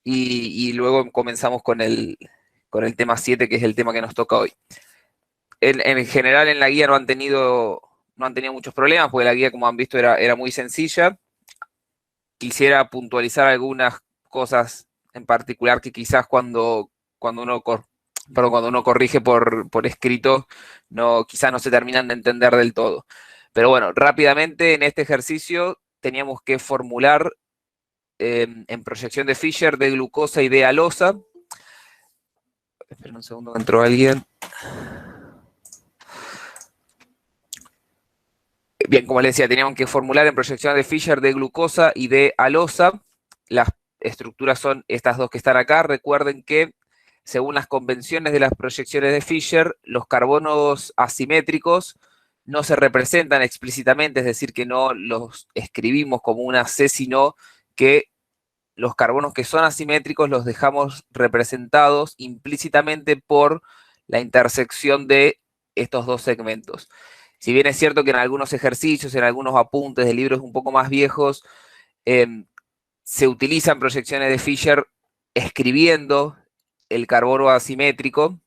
y luego comenzamos con el tema 7, que es el tema que nos toca hoy. En general en la guía no han tenido muchos problemas, porque la guía, como han visto, era muy sencilla. Quisiera puntualizar algunas cosas en particular que quizás cuando uno corrige por escrito, quizás no se terminan de entender del todo. Pero bueno, rápidamente en este ejercicio teníamos que formular en proyección de Fisher de glucosa y de alosa. Espera un segundo, entró alguien. Bien, como les decía, teníamos que formular en proyección de Fisher de glucosa y de alosa. Las estructuras son estas dos que están acá. Recuerden que, según las convenciones de las proyecciones de Fisher, los carbonos asimétricos no se representan explícitamente, es decir, que no los escribimos como una C, sino que los carbonos que son asimétricos los dejamos representados implícitamente por la intersección de estos dos segmentos. Si bien es cierto que en algunos ejercicios, en algunos apuntes de libros un poco más viejos, se utilizan proyecciones de Fisher escribiendo el carbono asimétrico,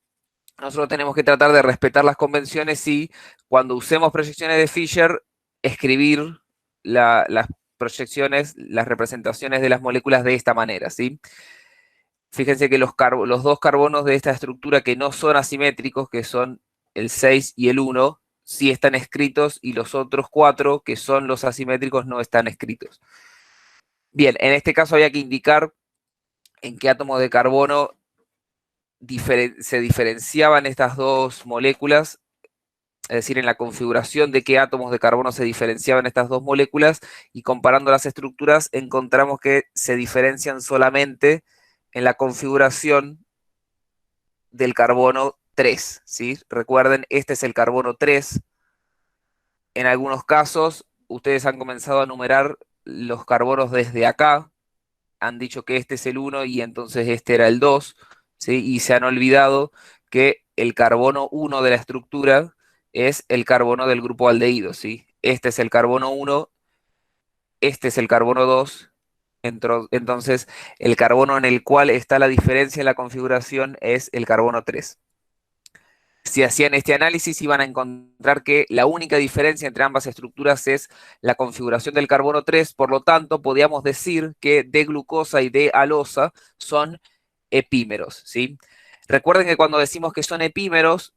nosotros tenemos que tratar de respetar las convenciones y cuando usemos proyecciones de Fisher, escribir las proyecciones, las representaciones de las moléculas de esta manera, ¿sí? Fíjense que los dos carbonos de esta estructura que no son asimétricos, que son el 6 y el 1, sí están escritos, y los otros 4, que son los asimétricos, no están escritos. Bien, en este caso había que indicar en qué átomos de carbono se diferenciaban estas dos moléculas, es decir, en la configuración de qué átomos de carbono se diferenciaban estas dos moléculas, y comparando las estructuras encontramos que se diferencian solamente en la configuración del carbono 3, ¿sí? Recuerden, este es el carbono 3. En algunos casos, ustedes han comenzado a numerar los carbonos desde acá, han dicho que este es el 1 y entonces este era el 2, ¿sí? Y se han olvidado que el carbono 1 de la estructura es el carbono del grupo aldehído, ¿sí? Este es el carbono 1, este es el carbono 2, entonces el carbono en el cual está la diferencia en la configuración es el carbono 3. Si hacían este análisis, iban a encontrar que la única diferencia entre ambas estructuras es la configuración del carbono 3, por lo tanto, podíamos decir que D-glucosa y D-alosa son epímeros, ¿sí? Recuerden que cuando decimos que son epímeros,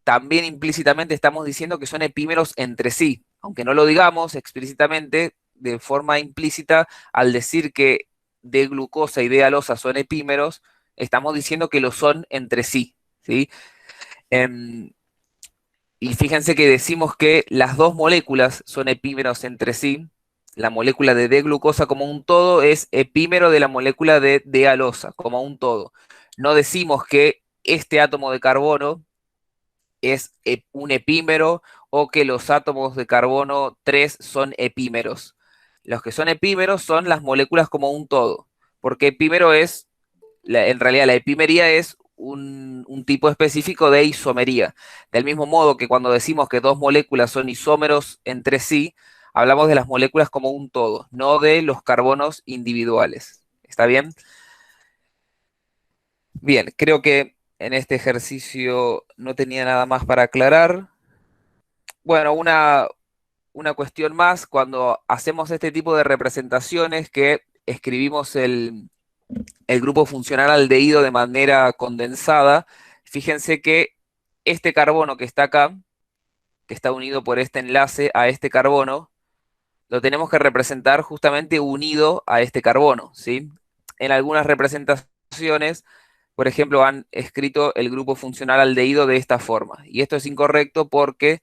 también implícitamente estamos diciendo que son epímeros entre sí, aunque no lo digamos explícitamente, de forma implícita, al decir que D-glucosa y D-alosa son epímeros, estamos diciendo que lo son entre sí, ¿sí? Em, y fíjense que decimos que las dos moléculas son epímeros entre sí. La molécula de D-glucosa como un todo es epímero de la molécula de D-alosa como un todo. No decimos que este átomo de carbono es un epímero o que los átomos de carbono 3 son epímeros. Los que son epímeros son las moléculas como un todo, porque epímero es, en realidad la epimería es un tipo específico de isomería. Del mismo modo que cuando decimos que dos moléculas son isómeros entre sí, hablamos de las moléculas como un todo, no de los carbonos individuales. ¿Está bien? Bien, creo que en este ejercicio no tenía nada más para aclarar. Bueno, una cuestión más, cuando hacemos este tipo de representaciones que escribimos el grupo funcional aldehído de manera condensada, fíjense que este carbono que está acá, que está unido por este enlace a este carbono, lo tenemos que representar justamente unido a este carbono, ¿sí? En algunas representaciones, por ejemplo, han escrito el grupo funcional aldehído de esta forma, y esto es incorrecto porque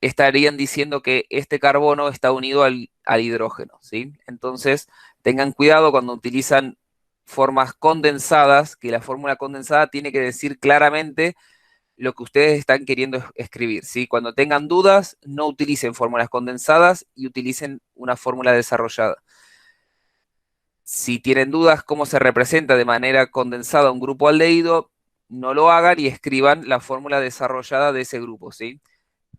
estarían diciendo que este carbono está unido al hidrógeno, ¿sí? Entonces, tengan cuidado cuando utilizan formas condensadas, que la fórmula condensada tiene que decir claramente lo que ustedes están queriendo escribir, ¿sí? Cuando tengan dudas, no utilicen fórmulas condensadas y utilicen una fórmula desarrollada. Si tienen dudas cómo se representa de manera condensada un grupo aldehído, no lo hagan y escriban la fórmula desarrollada de ese grupo, ¿sí?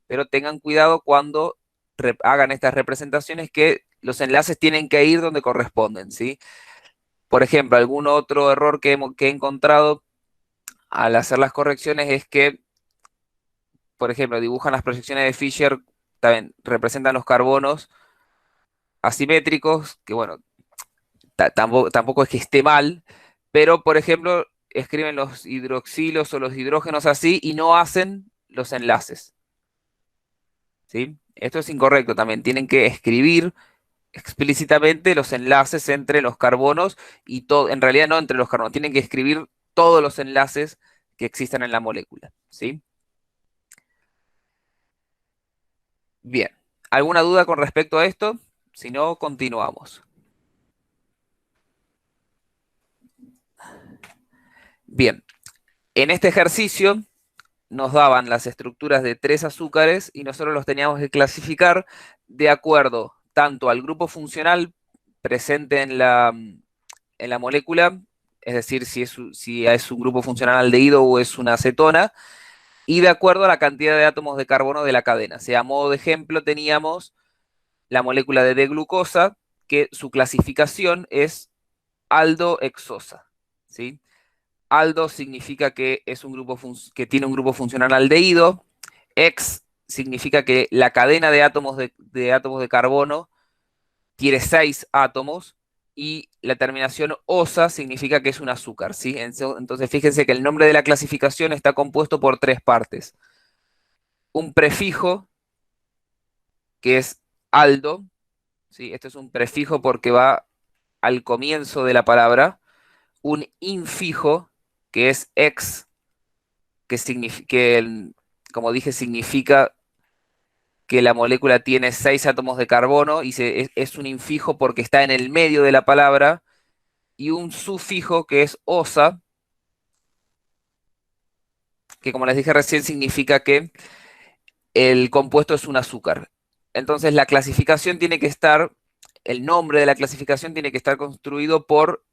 Pero tengan cuidado cuando hagan estas representaciones, que los enlaces tienen que ir donde corresponden, ¿sí? Por ejemplo, algún otro error que he encontrado al hacer las correcciones es que, por ejemplo, dibujan las proyecciones de Fisher, también representan los carbonos asimétricos, que bueno, tampoco es que esté mal, pero por ejemplo, escriben los hidroxilos o los hidrógenos así y no hacen los enlaces, ¿sí? Esto es incorrecto también, tienen que escribir explícitamente los enlaces entre los carbonos y todo, en realidad no entre los carbonos, tienen que escribir todos los enlaces que existan en la molécula, ¿sí? Bien, ¿alguna duda con respecto a esto? Si no, continuamos. Bien, en este ejercicio nos daban las estructuras de tres azúcares y nosotros los teníamos que clasificar de acuerdo tanto al grupo funcional presente en la molécula, es decir, si es un grupo funcional aldehído o es una acetona, y de acuerdo a la cantidad de átomos de carbono de la cadena. O sea, a modo de ejemplo teníamos la molécula de D-glucosa, que su clasificación es aldohexosa, ¿sí? Aldo significa que es un grupo que tiene un grupo funcional aldehído. Ex significa que la cadena de átomos de carbono tiene 6 átomos y la terminación osa significa que es un azúcar, ¿sí? Entonces fíjense que el nombre de la clasificación está compuesto por tres partes. Un prefijo, que es aldo, ¿sí? Esto es un prefijo porque va al comienzo de la palabra. Un infijo, que es ex, que, como dije, significa que la molécula tiene 6 átomos de carbono y es un infijo porque está en el medio de la palabra, y un sufijo que es osa, que como les dije recién significa que el compuesto es un azúcar. Entonces la clasificación tiene que estar, el nombre de la clasificación tiene que estar construido por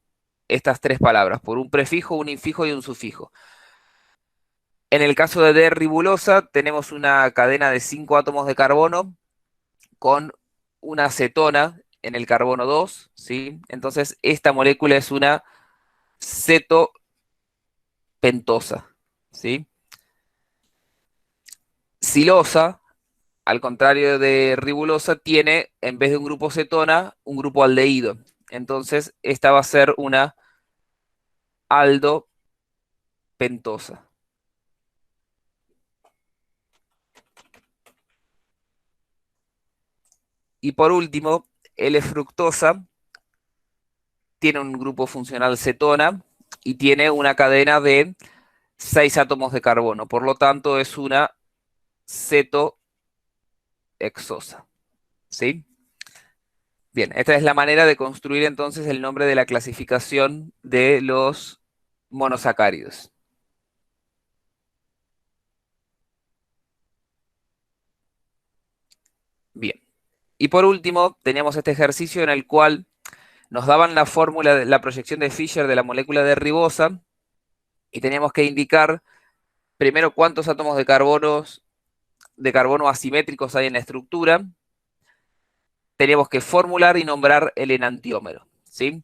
estas tres palabras, por un prefijo, un infijo y un sufijo. En el caso de D-ribulosa tenemos una cadena de 5 átomos de carbono con una acetona en el carbono 2, ¿sí? Entonces, esta molécula es una cetopentosa, ¿sí? Silosa, al contrario de ribulosa, tiene, en vez de un grupo cetona, un grupo aldehído. Entonces, esta va a ser una aldopentosa. Y por último, L-fructosa tiene un grupo funcional cetona y tiene una cadena de 6 átomos de carbono. Por lo tanto, es una cetohexosa. ¿Sí? Bien, esta es la manera de construir entonces el nombre de la clasificación de los monosacáridos. Bien. Y por último, teníamos este ejercicio en el cual nos daban la fórmula de la proyección de Fisher de la molécula de ribosa y teníamos que indicar primero cuántos átomos de carbono asimétricos hay en la estructura. Teníamos que formular y nombrar el enantiómero, ¿sí?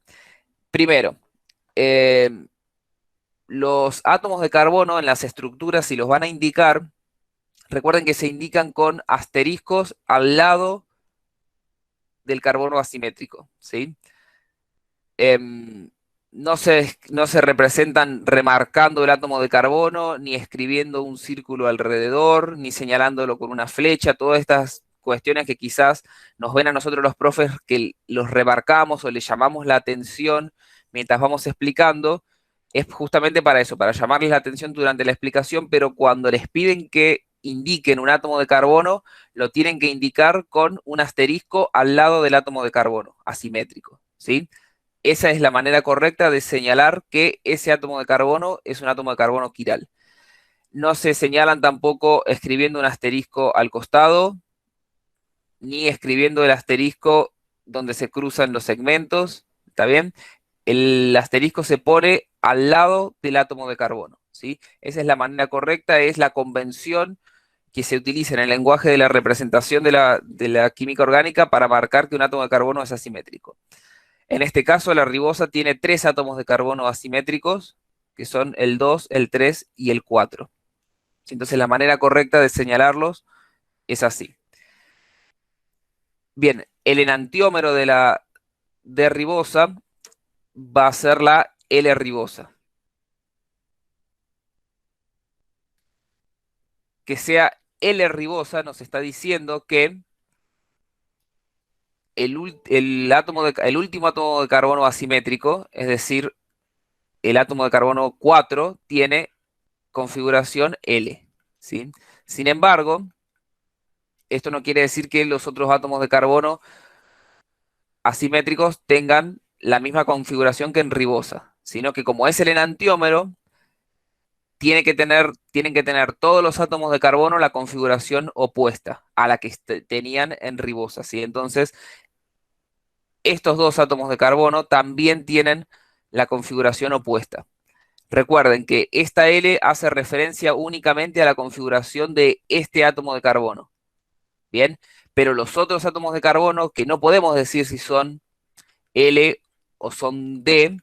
Primero, eh, los átomos de carbono en las estructuras, si los van a indicar, recuerden que se indican con asteriscos al lado del carbono asimétrico, ¿sí? Em, no se representan remarcando el átomo de carbono, ni escribiendo un círculo alrededor, ni señalándolo con una flecha, todas estas cuestiones que quizás nos ven a nosotros los profes que los remarcamos o le llamamos la atención mientras vamos explicando, es justamente para eso, para llamarles la atención durante la explicación, pero cuando les piden que indiquen un átomo de carbono, lo tienen que indicar con un asterisco al lado del átomo de carbono, asimétrico, ¿sí? Esa es la manera correcta de señalar que ese átomo de carbono es un átomo de carbono quiral. No se señalan tampoco escribiendo un asterisco al costado, ni escribiendo el asterisco donde se cruzan los segmentos, ¿está bien? El asterisco se pone al lado del átomo de carbono, ¿sí? Esa es la manera correcta, es la convención que se utiliza en el lenguaje de la representación de la química orgánica para marcar que un átomo de carbono es asimétrico. En este caso, la ribosa tiene 3 átomos de carbono asimétricos, que son el 2, el 3 y el 4. Entonces, la manera correcta de señalarlos es así. Bien, el enantiómero de la D-ribosa va a ser la L-ribosa. Que sea L-ribosa nos está diciendo que el último átomo de carbono asimétrico, es decir, el átomo de carbono 4, tiene configuración L, ¿sí? Sin embargo, esto no quiere decir que los otros átomos de carbono asimétricos tengan la misma configuración que en ribosa, sino que como es el enantiómero, tienen que tener todos los átomos de carbono la configuración opuesta a la que tenían en ribosa, ¿sí? Entonces, estos dos átomos de carbono también tienen la configuración opuesta. Recuerden que esta L hace referencia únicamente a la configuración de este átomo de carbono. Bien, pero los otros átomos de carbono, que no podemos decir si son L o son D,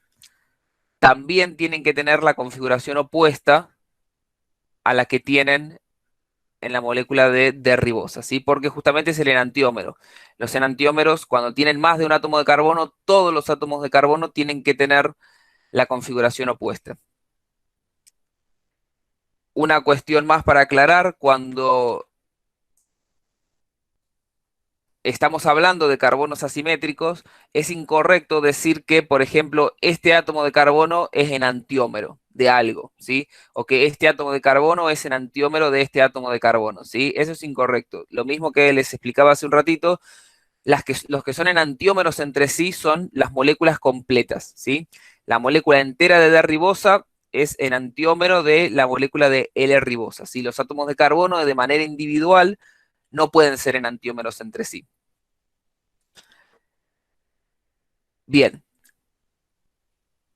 también tienen que tener la configuración opuesta a la que tienen en la molécula de ribosa, ¿sí? Porque justamente es el enantiómero. Los enantiómeros, cuando tienen más de un átomo de carbono, todos los átomos de carbono tienen que tener la configuración opuesta. Una cuestión más para aclarar, cuando estamos hablando de carbonos asimétricos, es incorrecto decir que, por ejemplo, este átomo de carbono es enantiómero de algo, ¿sí? O que este átomo de carbono es enantiómero de este átomo de carbono, ¿sí? Eso es incorrecto. Lo mismo que les explicaba hace un ratito, los que son enantiómeros entre sí son las moléculas completas, ¿sí? La molécula entera de D-ribosa es enantiómero de la molécula de L-ribosa, ¿sí? Los átomos de carbono de manera individual no pueden ser enantiómeros entre sí. Bien,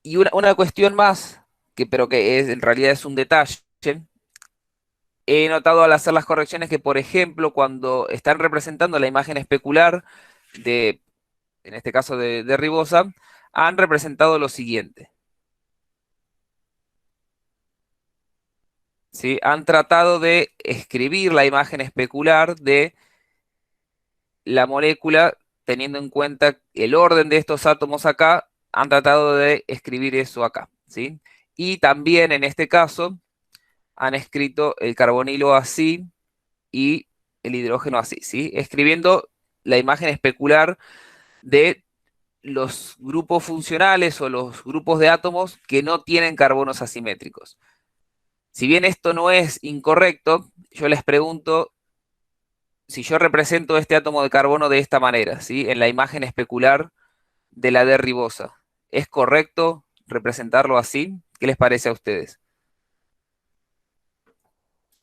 y una cuestión más, pero que en realidad es un detalle, he notado al hacer las correcciones que, por ejemplo, cuando están representando la imagen especular de, en este caso de ribosa, han representado lo siguiente. ¿Sí? Han tratado de escribir la imagen especular de la molécula, teniendo en cuenta el orden de estos átomos acá, han tratado de escribir eso acá, ¿sí? Y también en este caso han escrito el carbonilo así y el hidrógeno así, ¿sí? Escribiendo la imagen especular de los grupos funcionales o los grupos de átomos que no tienen carbonos asimétricos. Si bien esto no es incorrecto, yo les pregunto si yo represento este átomo de carbono de esta manera, ¿sí? En la imagen especular de la D-ribosa. ¿Es correcto representarlo así? ¿Qué les parece a ustedes?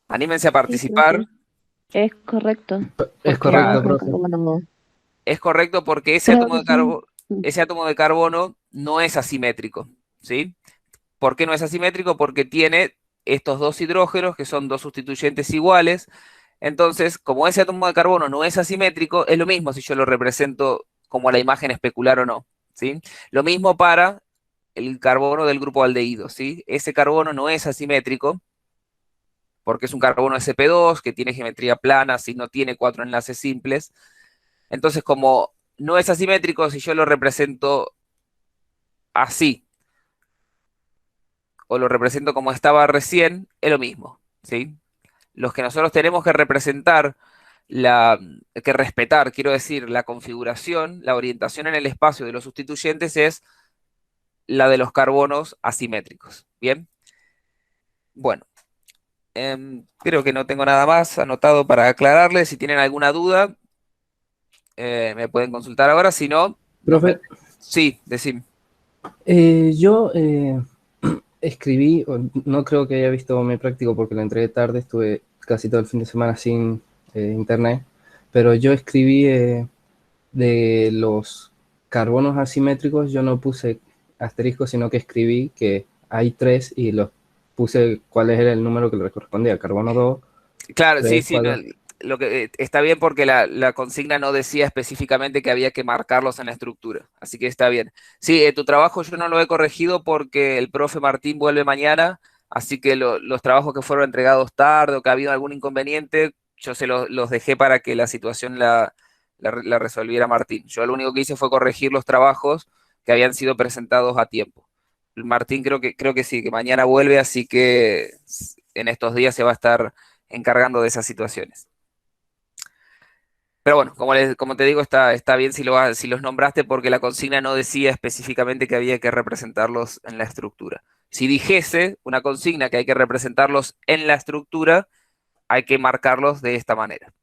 Anímense a Sí, participar. profe, es correcto, Es porque el correcto, Claro, mismo profe. carbono. es correcto porque Creo que sí. ese átomo de carbono no es asimétrico, ¿sí? ¿Por qué no es asimétrico? Porque tiene estos dos hidrógenos, que son dos sustituyentes iguales. Entonces, como ese átomo de carbono no es asimétrico, es lo mismo si yo lo represento como la imagen especular o no, ¿sí? Lo mismo para el carbono del grupo aldehído, ¿sí? Ese carbono no es asimétrico porque es un carbono sp2 que tiene geometría plana, si no tiene 4 enlaces simples. Entonces, como no es asimétrico, si yo lo represento así o lo represento como estaba recién, es lo mismo, ¿sí? Los que nosotros tenemos que representar, que respetar, quiero decir, la configuración, la orientación en el espacio de los sustituyentes es la de los carbonos asimétricos. Bien, bueno, creo que no tengo nada más anotado para aclararles. Si tienen alguna duda, me pueden consultar ahora. Si no, Profe, Sí, decime. yo escribí, no creo que haya visto mi práctico porque lo entregué tarde, estuve casi todo el fin de semana sin internet, pero yo escribí de los carbonos asimétricos, yo no puse asterisco, sino que escribí que hay 3 y los puse cuál era el número que le correspondía, carbono 2, Claro, sí, 3, sí, no, 4. está bien porque la consigna no decía específicamente que había que marcarlos en la estructura, así que está bien. Sí, tu trabajo yo no lo he corregido porque el profe Martín vuelve mañana, así que los trabajos que fueron entregados tarde o que ha habido algún inconveniente, yo los dejé para que la situación la resolviera Martín. Yo lo único que hice fue corregir los trabajos que habían sido presentados a tiempo. Martín creo que sí, que mañana vuelve, así que en estos días se va a estar encargando de esas situaciones. Pero bueno, como te digo, está bien si los nombraste porque la consigna no decía específicamente que había que representarlos en la estructura. Si dijese una consigna que hay que representarlos en la estructura, hay que marcarlos de esta manera.